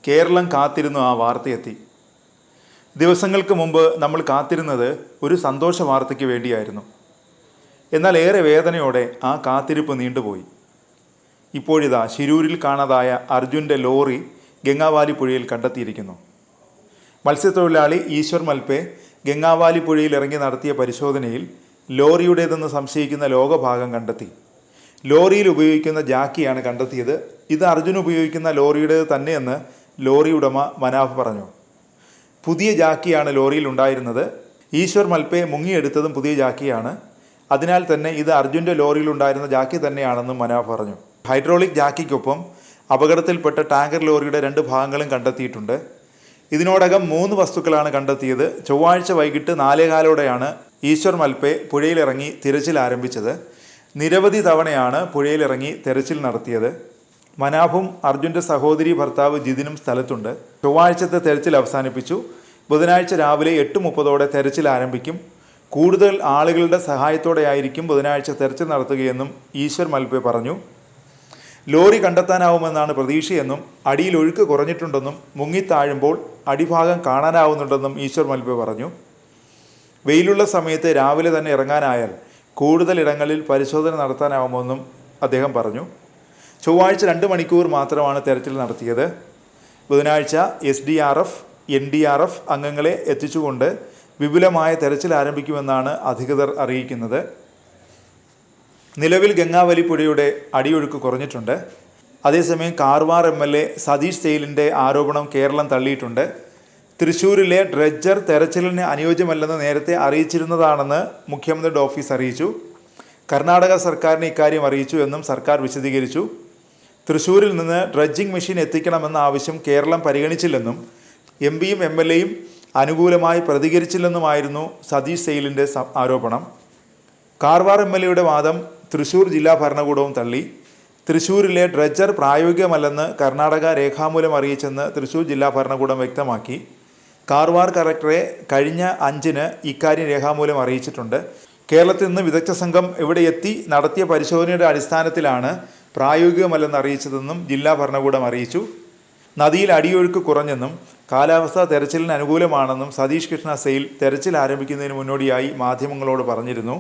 കേരളം കാത്തിരുന്നു ആ വാർത്തയെത്തി. ദിവസങ്ങൾക്ക് മുമ്പ് നമ്മൾ കാത്തിരുന്നത് ഒരു സന്തോഷ വാർത്തയ്ക്ക് വേണ്ടിയായിരുന്നു. എന്നാൽ ഏറെ വേദനയോടെ ആ കാത്തിരിപ്പ് നീണ്ടുപോയി. ഇപ്പോഴിതാ ശിരൂരിൽ കാണാതായ അർജുൻ്റെ ലോറി ഗംഗാവാലി പുഴയിൽ കണ്ടെത്തിയിരിക്കുന്നു. മത്സ്യത്തൊഴിലാളി ഈശ്വർ മൽപെ ഗംഗാവാലി പുഴയിൽ ഇറങ്ങി നടത്തിയ പരിശോധനയിൽ ലോറിയുടേതെന്ന് സംശയിക്കുന്ന ലോകഭാഗം കണ്ടെത്തി. ലോറിയിൽ ഉപയോഗിക്കുന്ന ജാക്കിയാണ് കണ്ടെത്തിയത്. ഇത് അർജുൻ ഉപയോഗിക്കുന്ന ലോറിയുടേത് തന്നെയെന്ന് ലോറി ഉടമ മനാഫ് പറഞ്ഞു. പുതിയ ജാക്കിയാണ് ലോറിയിൽ ഉണ്ടായിരുന്നത്. ഈശ്വർ മൽപെ മുങ്ങിയെടുത്തതും പുതിയ ജാക്കിയാണ്. അതിനാൽ തന്നെ ഇത് അർജുൻ്റെ ലോറിയിലുണ്ടായിരുന്ന ജാക്കി തന്നെയാണെന്നും മനാഫ് പറഞ്ഞു. ഹൈഡ്രോളിക് ജാക്കിക്കൊപ്പം അപകടത്തിൽപ്പെട്ട ടാങ്കർ ലോറിയുടെ 2 ഭാഗങ്ങളും കണ്ടെത്തിയിട്ടുണ്ട്. ഇതിനോടകം 3 വസ്തുക്കളാണ് കണ്ടെത്തിയത്. ചൊവ്വാഴ്ച വൈകിട്ട് 4:15 ഈശ്വർ മൽപെ പുഴയിലിറങ്ങി തിരച്ചിൽ ആരംഭിച്ചത്. നിരവധി തവണയാണ് പുഴയിലിറങ്ങി തെരച്ചിൽ നടത്തിയത്. മനാഫും അർജുൻ്റെ സഹോദരി ഭർത്താവ് ജിതിനും സ്ഥലത്തുണ്ട്. ചൊവ്വാഴ്ചത്തെ തെരച്ചിൽ അവസാനിപ്പിച്ചു. ബുധനാഴ്ച രാവിലെ 8:30 തെരച്ചിൽ ആരംഭിക്കും. കൂടുതൽ ആളുകളുടെ സഹായത്തോടെയായിരിക്കും ബുധനാഴ്ച തെരച്ചിൽ നടത്തുകയെന്നും ഈശ്വർ മൽപെ പറഞ്ഞു. ലോറി കണ്ടെത്താനാവുമെന്നാണ് പ്രതീക്ഷയെന്നും അടിയിൽ ഒഴുക്ക് കുറഞ്ഞിട്ടുണ്ടെന്നും മുങ്ങിത്താഴുമ്പോൾ അടിഭാഗം കാണാനാവുന്നുണ്ടെന്നും ഈശ്വർ മൽപെ പറഞ്ഞു. വെയിലുള്ള സമയത്ത് രാവിലെ തന്നെ ഇറങ്ങാനായാൽ കൂടുതൽ ഇടങ്ങളിൽ പരിശോധന നടത്താനാവുമെന്നും അദ്ദേഹം പറഞ്ഞു. ചൊവ്വാഴ്ച 2 മണിക്കൂർ മാത്രമാണ് തെരച്ചിൽ നടത്തിയത്. ബുധനാഴ്ച SDRF, NDRF അംഗങ്ങളെ എത്തിച്ചുകൊണ്ട് വിപുലമായ തെരച്ചിൽ ആരംഭിക്കുമെന്നാണ് അധികൃതർ അറിയിക്കുന്നത്. നിലവിൽ ഗംഗാവലി പുഴയുടെ അടിയൊഴുക്ക് കുറഞ്ഞിട്ടുണ്ട്. അതേസമയം കാർവാർ MLA സതീഷ് സെയിലിൻ്റെ ആരോപണം കേരളം തള്ളിയിട്ടുണ്ട്. തൃശ്ശൂരിലെ ഡ്രെഡ്ജർ തെരച്ചിലിന് അനുയോജ്യമല്ലെന്ന് നേരത്തെ അറിയിച്ചിരുന്നതാണെന്ന് മുഖ്യമന്ത്രിയുടെ ഓഫീസ് അറിയിച്ചു. കർണാടക സർക്കാരിനെ ഇക്കാര്യം അറിയിച്ചു എന്നും സർക്കാർ വിശദീകരിച്ചു. തൃശ്ശൂരിൽ നിന്ന് ഡ്രഡ്ജിംഗ് മെഷീൻ എത്തിക്കണമെന്ന ആവശ്യം കേരളം പരിഗണിച്ചില്ലെന്നും MPയും MLAയും അനുകൂലമായി പ്രതികരിച്ചില്ലെന്നുമായിരുന്നു സതീഷ് സെയിലിൻ്റെ ആരോപണം. കാർവാർ MLAയുടെ വാദം തൃശ്ശൂർ ജില്ലാ ഭരണകൂടവും തള്ളി. തൃശ്ശൂരിലെ ഡ്രഡ്ജർ പ്രായോഗികമല്ലെന്ന് കർണാടക രേഖാമൂലം അറിയിച്ചെന്ന് തൃശ്ശൂർ ജില്ലാ ഭരണകൂടം വ്യക്തമാക്കി. കാർവാർ കളക്ടറെ കഴിഞ്ഞ 5-ന് ഇക്കാര്യം രേഖാമൂലം അറിയിച്ചിട്ടുണ്ട്. കേരളത്തിൽ നിന്ന് വിദഗ്ധ സംഘം ഇവിടെ എത്തി നടത്തിയ പരിശോധനയുടെ അടിസ്ഥാനത്തിലാണ് പ്രായോഗികമല്ലെന്ന് അറിയിച്ചതെന്നും ജില്ലാ ഭരണകൂടം അറിയിച്ചു. നദിയിൽ അടിയൊഴുക്ക് കുറഞ്ഞെന്നും കാലാവസ്ഥ തെരച്ചിലിന് അനുകൂലമാണെന്നും സതീഷ് കൃഷ്ണ സെയിൽ തെരച്ചിൽ ആരംഭിക്കുന്നതിന് മുന്നോടിയായി മാധ്യമങ്ങളോട് പറഞ്ഞിരുന്നു.